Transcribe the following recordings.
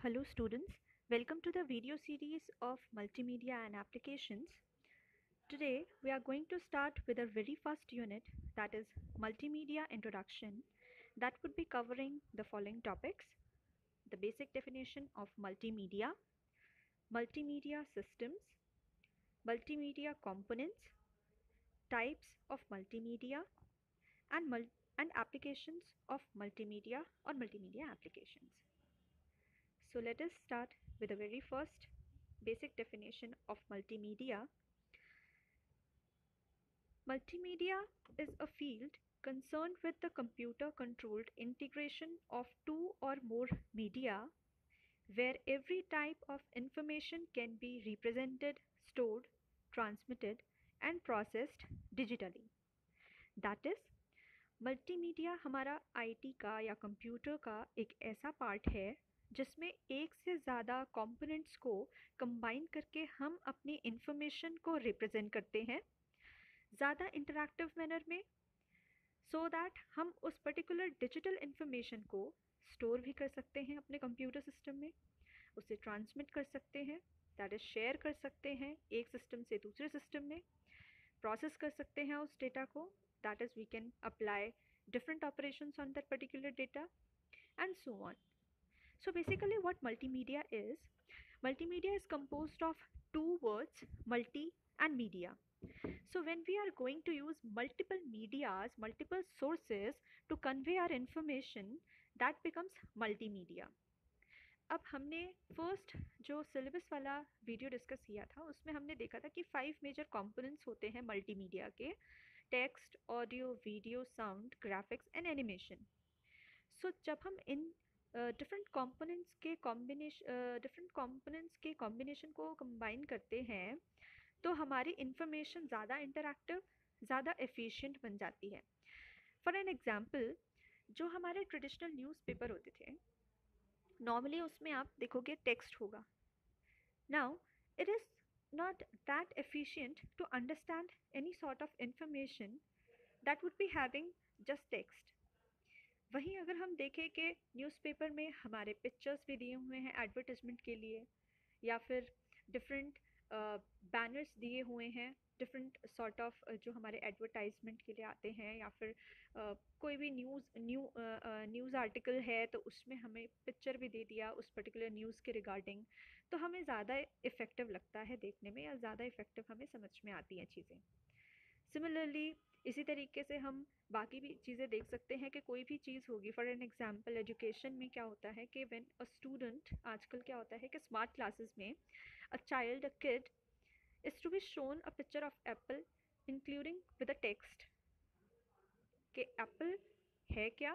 Hello students, welcome to the video series of Multimedia and Applications. Today we are going to start with our very first unit, that is Multimedia Introduction, that would be covering the following topics: the basic definition of multimedia, multimedia systems, multimedia components, types of multimedia, and applications of multimedia or multimedia applications. So let us start with the very first basic definition of multimedia. Multimedia is a field concerned with the computer-controlled integration of two or more media where every type of information can be represented, stored, transmitted, and processed digitally. That is, multimedia हमारा IT का या computer का एक ऐसा part है जिसमें एक से ज़्यादा कंपोनेंट्स को कंबाइन करके हम अपनी इंफॉर्मेशन को रिप्रेजेंट करते हैं ज़्यादा इंटरैक्टिव मैनर में, सो दैट हम उस पर्टिकुलर डिजिटल इंफॉर्मेशन को स्टोर भी कर सकते हैं अपने कंप्यूटर सिस्टम में, उसे ट्रांसमिट कर सकते हैं, दैट इज़ शेयर कर सकते हैं एक सिस्टम से दूसरे सिस्टम में, प्रोसेस कर सकते हैं उस डेटा को, that is we can apply different operations on that particular data and so on. So basically what multimedia is composed of two words, multi and media. So when we are going to use multiple medias, multiple sources to convey our information, that becomes multimedia. अब हमने first जो syllabus वाला video discuss किया था उसमें हमने देखा था कि 5 मेजर कंपोनेंट्स होते हैं मल्टीमीडिया के: text, audio, video, sound, graphics and animation. So जब हम इन डिफरेंट कंपोनेंट्स के कॉम्बिनेशन को कंबाइन करते हैं तो हमारी इंफॉर्मेशन ज़्यादा इंटरैक्टिव, ज़्यादा एफिशिएंट बन जाती है. फॉर एन एग्जांपल, जो हमारे ट्रेडिशनल न्यूज़पेपर होते थे, नॉर्मली उसमें आप देखोगे टेक्स्ट होगा. Now it is not that efficient to understand any sort of information that would be having just text. वहीं अगर हम देखें कि न्यूज़पेपर में हमारे पिक्चर्स भी दिए हुए हैं एडवर्टाइजमेंट के लिए, या फिर डिफरेंट बैनर्स दिए हुए हैं डिफरेंट सॉर्ट ऑफ जो हमारे एडवर्टाइजमेंट के लिए आते हैं, या फिर कोई भी न्यूज़ आर्टिकल है तो उसमें हमें पिक्चर भी दे दिया उस पर्टिकुलर न्यूज़ के रिगार्डिंग, तो हमें ज़्यादा इफ़ेक्टिव लगता है देखने में, या ज़्यादा इफ़ेक्टिव हमें समझ में आती हैं चीज़ें. सिमिलरली इसी तरीके से हम बाकी भी चीज़ें देख सकते हैं कि कोई भी चीज़ होगी. फॉर एन एग्जांपल, एजुकेशन में क्या होता है कि व्हेन अ स्टूडेंट, आजकल क्या होता है कि स्मार्ट क्लासेस में a kid is to be shown a picture of apple including with a text कि एप्पल है क्या,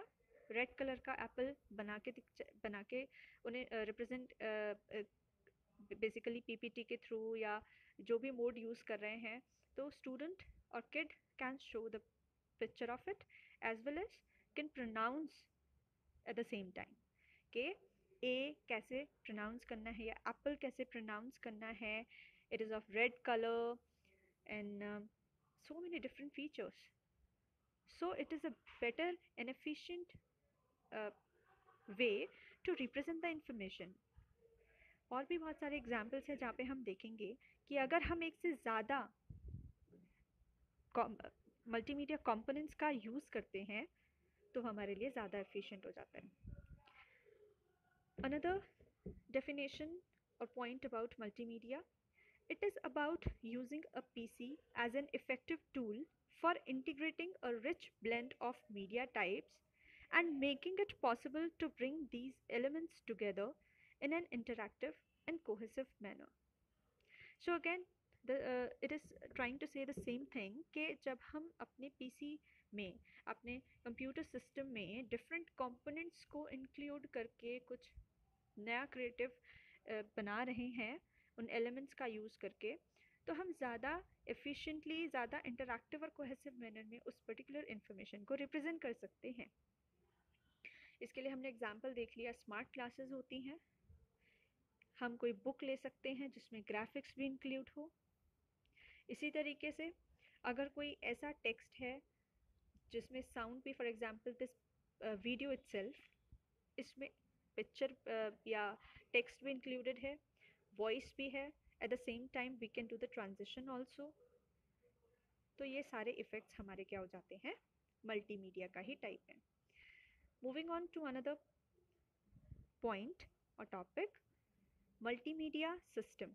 रेड कलर का एप्पल बना के उन्हें रिप्रेजेंट बेसिकली पीपीटी के थ्रू या जो भी मोड यूज़ कर रहे हैं, तो स्टूडेंट और kid can show the picture of it as well as can pronounce at the same time कि ए कैसे प्रोनाउंस करना है या एप्पल कैसे प्रोनाउंस करना है. It is of red color and so many different features. So it is a better and efficient way to represent the information. और भी बहुत सारे एग्जाम्पल्स हैं जहाँ पे हम देखेंगे कि अगर हम एक से ज़्यादा मल्टीमीडिया कंपोनेंट्स का यूज़ करते हैं तो हमारे लिए ज़्यादा एफिशिएंट हो जाता है. Another definition or point about multimedia: it is about using a PC as an effective tool for integrating a rich blend of media types and making it possible to bring these elements together in an interactive and cohesive manner. So again, it is trying to say the same thing कि जब हम अपने PC में, अपने computer system में different components को include करके कुछ नया क्रिएटिव बना रहे हैं उन एलिमेंट्स का यूज़ करके, तो हम ज़्यादा एफिशिएंटली, ज़्यादा इंटरैक्टिव और कोहेसिव मैनर में उस पर्टिकुलर इन्फॉर्मेशन को रिप्रेजेंट कर सकते हैं. इसके लिए हमने एग्जांपल देख लिया, स्मार्ट क्लासेस होती हैं. हम कोई बुक ले सकते हैं जिसमें ग्राफिक्स भी इंक्लूड हो. इसी तरीके से अगर कोई ऐसा टेक्स्ट है जिसमें साउंड भी, for example this video itself, इसमें पिक्चर या टेक्स्ट भी इंक्लूडेड है, वॉइस भी है, at the same time we can do the transition also. तो ये सारे इफेक्ट्स हमारे क्या हो जाते हैं, मल्टीमीडिया का ही टाइप है। Moving on to another point और टॉपिक, मल्टीमीडिया सिस्टम।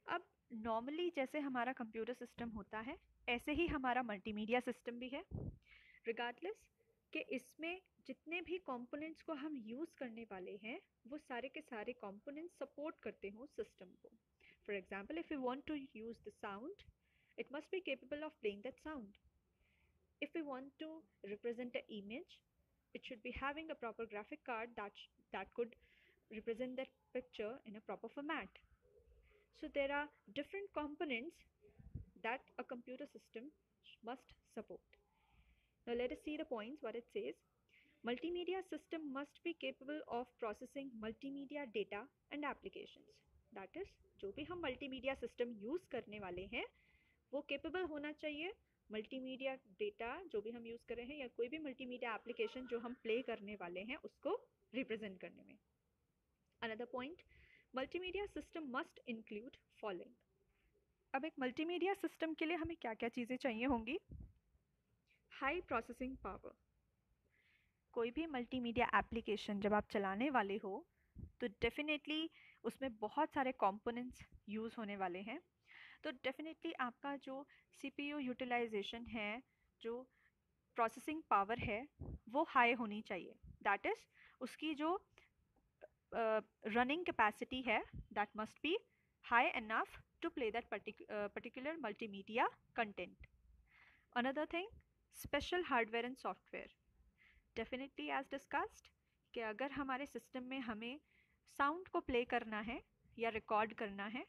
अब नॉर्मली जैसे हमारा कंप्यूटर सिस्टम होता है ऐसे ही हमारा मल्टीमीडिया सिस्टम भी है, रिगार्डलेस कि इसमें जितने भी कंपोनेंट्स को हम यूज़ करने वाले हैं वो सारे के सारे कंपोनेंट्स सपोर्ट करते हो सिस्टम को। For example, if you want to use the sound, it must be capable of playing that sound. If we want to represent an image, it should be having a proper graphic card that could represent that picture in a proper format. So there are different components that a computer system must support. Now let us see the points what it says. Multimedia system must be capable of processing multimedia data and applications. That is, जो भी हम multimedia system use करने वाले हैं वो capable होना चाहिए multimedia data जो भी हम यूज़ कर रहे हैं या कोई भी मल्टीमीडिया एप्लीकेशन जो हम प्ले करने वाले हैं उसको रिप्रेजेंट करने में। Another point, multimedia system must include following. अब एक मल्टीमीडिया सिस्टम के लिए हमें क्या क्या चीज़ें चाहिए होंगी? High processing power. कोई भी मल्टीमीडिया एप्लीकेशन जब आप चलाने वाले हो तो डेफिनेटली उसमें बहुत सारे कंपोनेंट्स यूज़ होने वाले हैं। तो डेफिनेटली आपका जो CPU यूटिलाइजेशन है, जो प्रोसेसिंग पावर है वो हाई होनी चाहिए। दैट इज़ उसकी जो रनिंग कैपेसिटी है that must be high enough to play that particular multimedia content. Another thing, special hardware and software. Definitely as discussed कि अगर हमारे सिस्टम में हमें साउंड को प्ले करना है या रिकॉर्ड करना है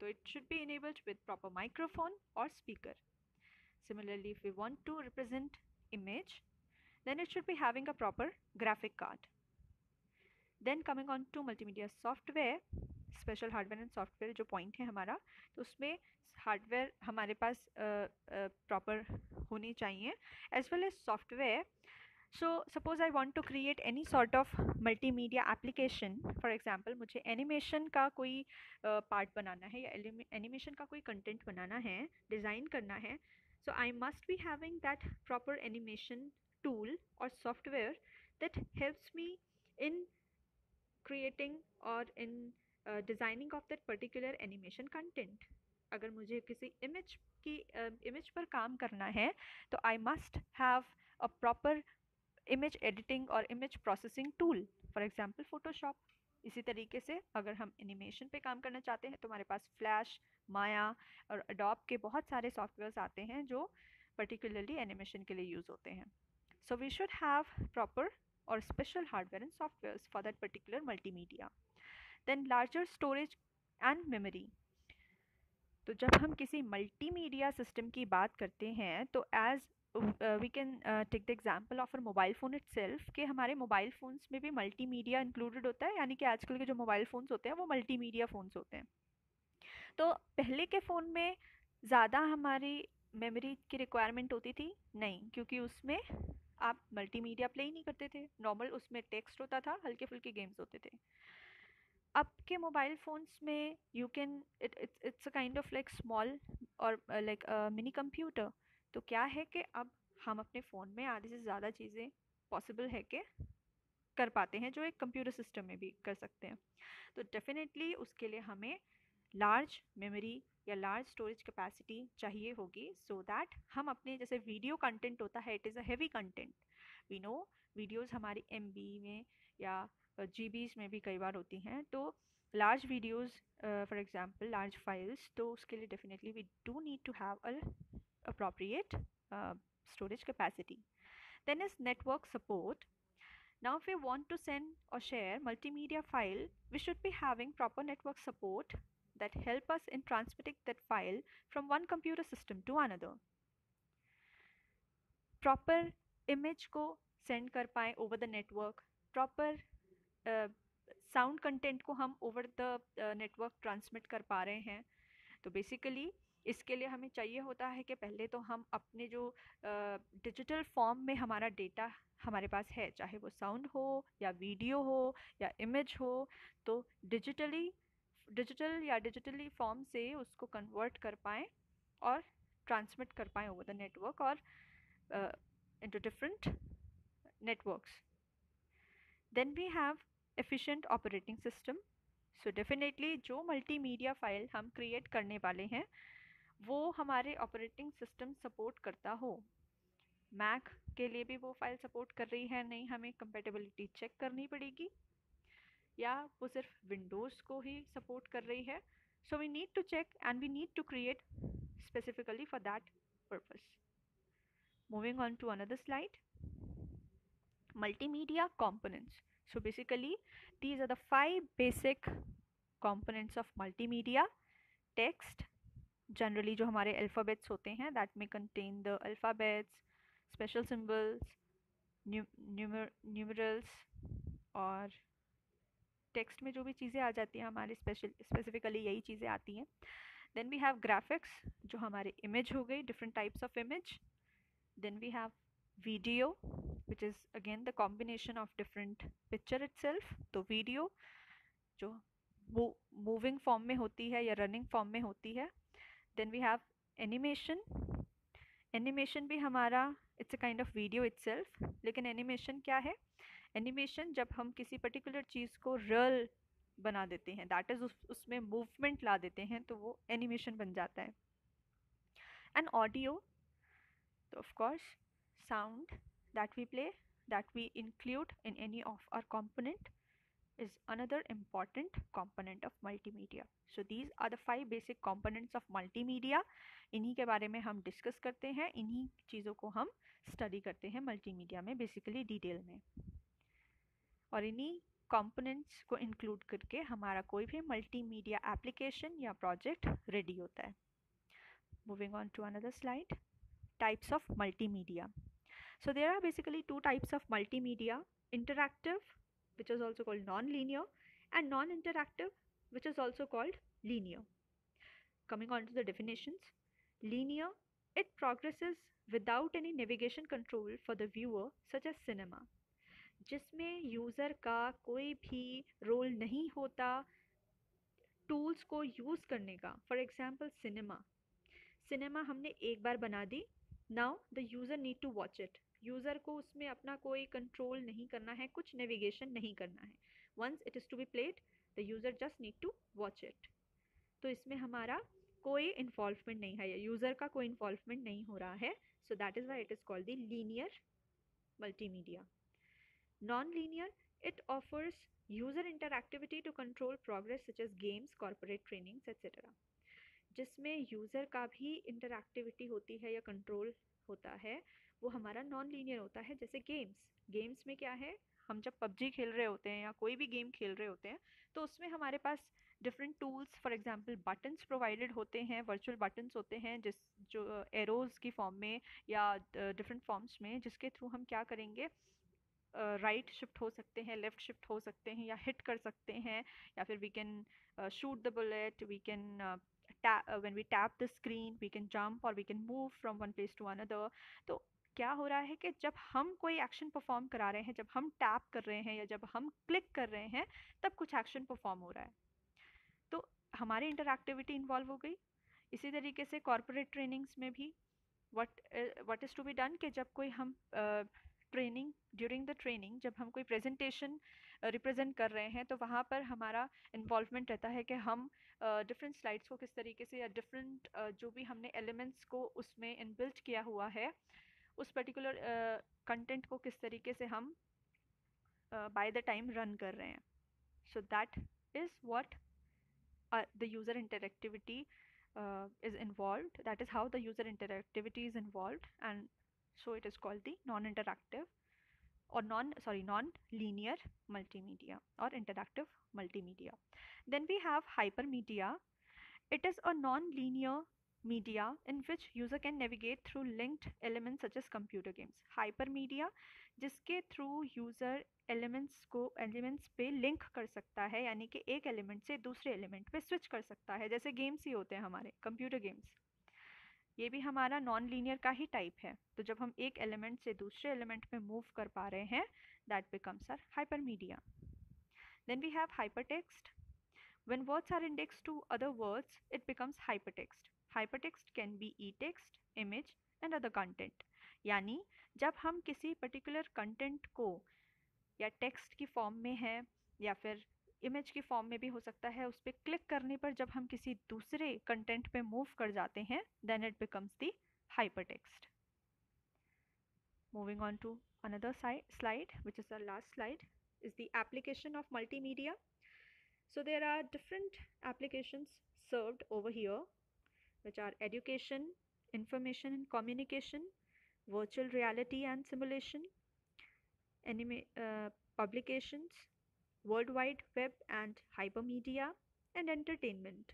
so it should be enabled with proper microphone or speaker. Similarly, if we want to represent image, then it should be having a proper graphic card. Then coming on to multimedia software, special hardware and software जो point है हमारा, तो उसमें hardware हमारे पास proper होनी चाहिए as well as software. So suppose I want to create any sort of multimedia application. For example, मुझे animation का कोई पार्ट बनाना है या एनिमेशन का कोई कंटेंट बनाना है, डिज़ाइन करना है. So I must be having that proper animation tool or software that helps me in creating or in designing of that particular animation content. अगर मुझे किसी इमेज पर काम करना है तो I must have a proper image editing और image processing tool, for example Photoshop. इसी तरीके से अगर हम एनिमेशन पे काम करना चाहते हैं तो हमारे पास फ्लैश, माया और अडोब के बहुत सारे सॉफ्टवेयर्स आते हैं जो पर्टिकुलरली एनिमेशन के लिए यूज़ होते हैं. So we should have proper और special hardware and softwares for that particular multimedia. Then larger storage and memory. तो जब हम किसी मल्टीमीडिया सिस्टम की बात करते हैं तो as we can take the example of a mobile phone itself कि हमारे मोबाइल फ़ोन्स में भी मल्टीमीडिया इंक्लूडेड होता है, यानी कि आजकल के जो मोबाइल फ़ोन्स होते हैं वो मल्टीमीडिया फ़ोन्स होते हैं. तो पहले के फ़ोन में ज़्यादा हमारी मेमोरी की रिक्वायरमेंट होती थी नहीं, क्योंकि उसमें आप मल्टीमीडिया प्ले ही नहीं करते थे. नॉर्मल उसमें टेक्स्ट होता था, हल्के फुल्के गेम्स होते थे. अब के मोबाइल फ़ोन्स में you can it's a kind of like small और लाइक मिनी कंप्यूटर. तो क्या है कि अब हम अपने फ़ोन में आधे से ज़्यादा चीज़ें पॉसिबल है कि कर पाते हैं जो एक कंप्यूटर सिस्टम में भी कर सकते हैं. तो डेफिनेटली उसके लिए हमें लार्ज मेमोरी या लार्ज स्टोरेज कैपेसिटी चाहिए होगी, सो दैट हम अपने जैसे वीडियो कंटेंट होता है, it is a heavy content. We know videos हमारी MB में या GBs में भी कई बार होती हैं. तो large videos for example large files, तो उसके लिए definitely we do need to have a appropriate storage capacity. Then is network support. Now if we want to send or share multimedia file, we should be having proper network support that help us in transmitting that file from one computer system to another. Proper image को send कर पाएँ over the network, proper sound content को हम over the network transmit कर पा रहे हैं. तो basically इसके लिए हमें चाहिए होता है कि पहले तो हम अपने जो डिजिटल फॉर्म में हमारा डेटा हमारे पास है, चाहे वो साउंड हो या वीडियो हो या इमेज हो, तो डिजिटली फॉर्म से उसको कन्वर्ट कर पाएँ और ट्रांसमिट कर पाएँ ओवर द नेटवर्क और into different networks. Then we have efficient operating system. So definitely जो मल्टीमीडिया फाइल हम क्रिएट करने वाले हैं वो हमारे ऑपरेटिंग सिस्टम सपोर्ट करता हो। मैक के लिए भी वो फाइल सपोर्ट कर रही है नहीं, हमें कंपेटेबिलिटी चेक करनी पड़ेगी, या वो सिर्फ विंडोज़ को ही सपोर्ट कर रही है। So we need to check and we need to create specifically for that purpose. Moving on to another slide. Multimedia components. So basically these are the 5 basic components of multimedia. Text, generally जो हमारे alphabets होते हैं, that may contain the alphabets, special symbols, numerals, और text में जो भी चीज़ें आ जाती हैं हमारे स्पेसिफिकली यही चीज़ें आती हैं। देन वी हैव ग्राफिक्स, जो हमारे इमेज हो गई, different types of image. Then we have video, which is again the combination of different picture itself. तो वीडियो जो मूविंग फॉर्म में होती है या रनिंग फॉर्म में होती है। Then we have animation. Animation भी हमारा it's a kind of video itself, लेकिन एनिमेशन क्या है? एनिमेशन जब हम किसी पर्टिकुलर चीज़ को रियल बना देते हैं, दैट इज़ उसमें मूवमेंट ला देते हैं, तो वो एनिमेशन बन जाता है। एंड ऑडियो, तो of course sound that we play, that we include in any of our component is another important component of multimedia. So these are the 5 basic components of multimedia. इन्हीं के बारे में हम discuss करते हैं, इन्हीं चीज़ों को हम स्टडी करते हैं मल्टीमीडिया में बेसिकली डिटेल में, और इन्हीं कंपोनेंट्स को इंक्लूड करके हमारा कोई भी मल्टीमीडिया एप्लीकेशन या प्रोजेक्ट रेडी होता है। Moving on to another slide. Types of multimedia. So there are basically 2 types of multimedia: interactive, which is also called non-linear, and non-interactive, which is also called linear. Coming on to the definitions. Linear, it progresses without any navigation control for the viewer, such as cinema, जिसमें user का कोई भी role नहीं होता tools को use करने का। For example cinema हमने एक बार बना दी, now the user need to watch it. User को उसमें अपना कोई कंट्रोल नहीं करना है, कुछ नेविगेशन नहीं करना है। Once it is to be played, the user just need to watch it. तो इसमें हमारा कोई इन्वॉल्वमेंट नहीं है, या यूज़र का कोई इन्वॉल्वमेंट नहीं हो रहा है। So that is why it is called the linear multimedia. Non-linear, it offers user interactivity to control progress such as games, corporate trainings, etc. जिसमें यूज़र का भी इंटरैक्टिविटी होती है या कंट्रोल होता है, वो हमारा नॉन लीनियर होता है। जैसे गेम्स में क्या है, हम जब पबजी खेल रहे होते हैं या कोई भी गेम खेल रहे होते हैं, तो उसमें हमारे पास different tools, for example buttons provided होते हैं, वर्चुअल बटन्स होते हैं, जिस जो एरोज़ की फॉर्म में या डिफरेंट फॉर्म्स में, जिसके थ्रू हम क्या करेंगे, राइट शिफ्ट हो सकते हैं, लेफ्ट शिफ्ट हो सकते हैं, या हिट कर सकते हैं, या फिर we can shoot the bullet, we can when we tap the screen we can jump or we can move from one place to another. तो क्या हो रहा है कि जब हम कोई एक्शन परफॉर्म करा रहे हैं, जब हम टैप कर रहे हैं या जब हम क्लिक कर रहे हैं, तब कुछ एक्शन परफॉर्म हो रहा है, तो हमारी इंटरैक्टिविटी इन्वॉल्व हो गई। इसी तरीके से कॉर्पोरेट ट्रेनिंग्स में भी what is to be done कि जब कोई हम ट्रेनिंग ड्यूरिंग द ट्रेनिंग जब हम कोई प्रेजेंटेशन रिप्रेजेंट कर रहे हैं, तो वहाँ पर हमारा इन्वॉल्वमेंट रहता है कि हम डिफरेंट स्लाइड्स को किस तरीके से, या डिफरेंट जो भी हमने एलिमेंट्स को उसमें इनबिल्ट किया हुआ है, उस पर्टिकुलर कंटेंट को किस तरीके से हम बाय द टाइम रन कर रहे हैं. So that is what the user interactivity is involved. That is how the user interactivity is involved, and so it is called the non-interactive or non-linear multimedia or interactive multimedia. Then we have hypermedia. It is a non-linear media in which user can navigate through linked elements such as computer games. Hypermedia जिसके through user elements पे link कर सकता है, यानी कि एक element से दूसरे एलिमेंट पे स्विच कर सकता है, जैसे गेम्स ही होते हैं हमारे कंप्यूटर गेम्स. ये भी हमारा नॉन लीनियर का ही टाइप है। तो जब हम एक एलिमेंट से दूसरे एलिमेंट में मूव कर पा रहे हैं, that becomes are hypermedia. Then we have hypertext. When words are indexed to other words, it becomes hypertext. Hypertext can be e-text, image and other content. यानी जब हम किसी पर्टिकुलर कंटेंट को या टेक्स्ट की फॉर्म में है या फिर इमेज की फॉर्म में भी हो सकता है, उस पर क्लिक करने पर जब हम किसी दूसरे कंटेंट पे मूव कर जाते हैं, then it becomes the hypertext. Moving on to another slide, which is the last slide, is the application of multimedia. So there are different applications served over here, which are education, information and communication, virtual reality and simulation, publications, World Wide Web and hypermedia, and entertainment.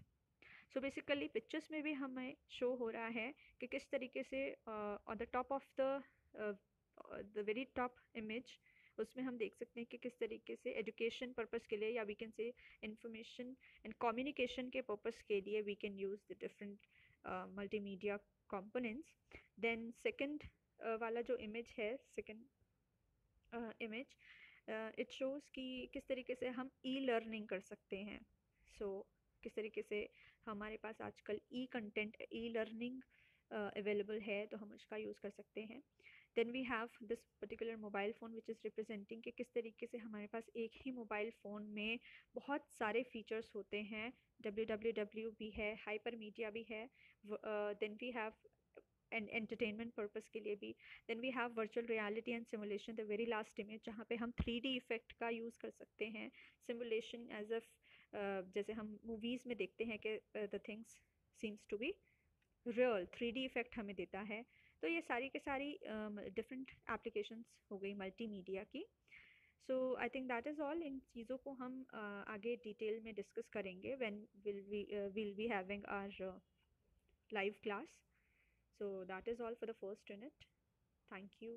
So basically pictures में भी हमें show हो रहा है कि किस तरीके से on the top of the very top image, उसमें हम देख सकते हैं कि किस तरीके से एजुकेशन पर्पस के लिए या we can say information and communication के पर्पस के लिए we can use the different multimedia components. Then second वाला जो इमेज है, सेकंड इमेज, इट शोज़ कि किस तरीके से हम ई लर्निंग कर सकते हैं. सो किस तरीके से हमारे पास आजकल E content, E learning available है, तो हम उसका यूज़ कर सकते हैं. Then we have this particular mobile phone which is representing कि किस तरीके से हमारे पास एक ही मोबाइल फ़ोन में बहुत सारे फीचर्स होते हैं. www भी है, हाइपर मीडिया भी है. Then we have and entertainment purpose के लिए भी. Then we have virtual reality and simulation, the very last image, जहाँ पे हम 3D इफेक्ट का यूज़ कर सकते हैं. सिमुलेशन एज अ जैसे हम मूवीज़ में देखते हैं कि the things seems to be real, 3D effect हमें देता है. तो ये सारी के सारी डिफरेंट एप्लीकेशंस हो गई मल्टीमीडिया की. So I think that is all. इन चीज़ों को हम आगे डिटेल में डिस्कस करेंगे when will be having our live class. So that is all for the first unit. Thank you.